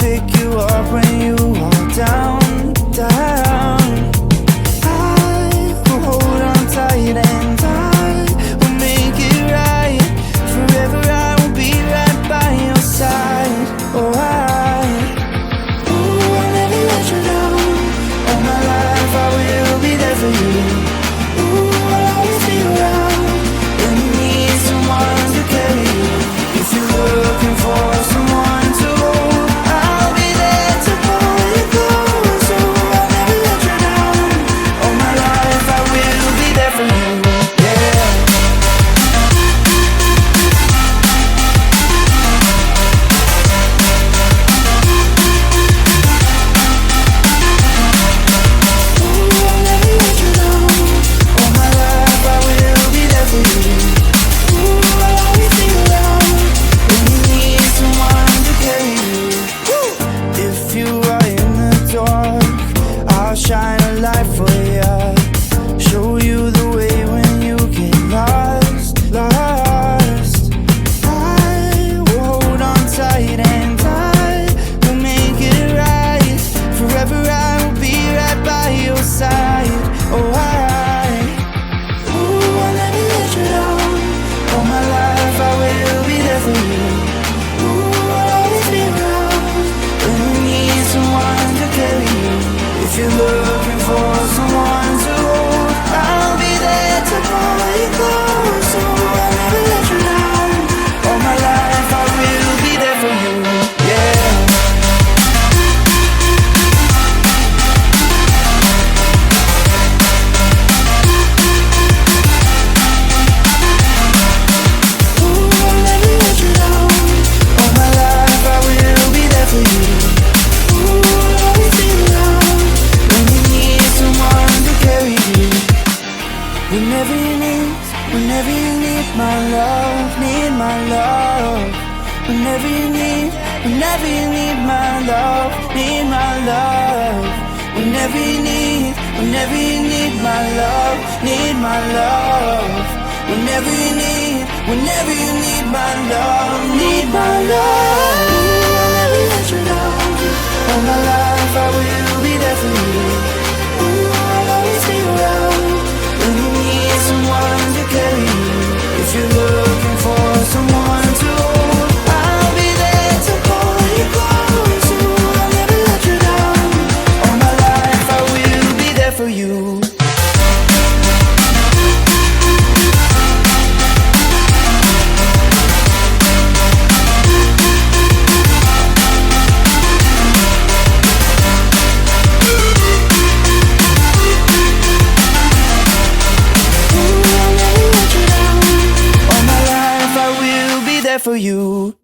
pick you up when you are down, down. I will hold on tight and I will make it right. Forever I will be right by your side. Oh, I'll never let you down. All my life I will be there for you. Ooh, I'll always be around when you need someone to carry you. If you're looking for someone to hold, I'll be there to pull you close. Oh, I'll never let you down. All my life I will be there for you. Yeah. Shine a light for you, show you the way when you get lost, lost. I will hold on tight and I will make it right. Forever I will be right by your side. Oh, I'll never let you down. All my life I will be there for you. Ooh, I'll always be around when you need someone to carry you. If you're looking for someone to hold, I'll be there to pull you close. So I'll never let you down. All my life I will be there for you. Yeah. Ooh, I'll never let you down. All my life I will be there for you. Ooh, I'll always be around when you need someone to carry you. Whenever you need my love, need my love. Whenever you need my love, need my love. Whenever you need my love, need my love. Whenever you need my love, need my love. Ooh, I'll never let you down. All my life I will be there for you. Ooh, I'll always be around when you need someone to carry you. If you're looking for someone to hold, I'll be there to pull you close. Ooh, I'll never let you down. All my life I will be there for you. For you.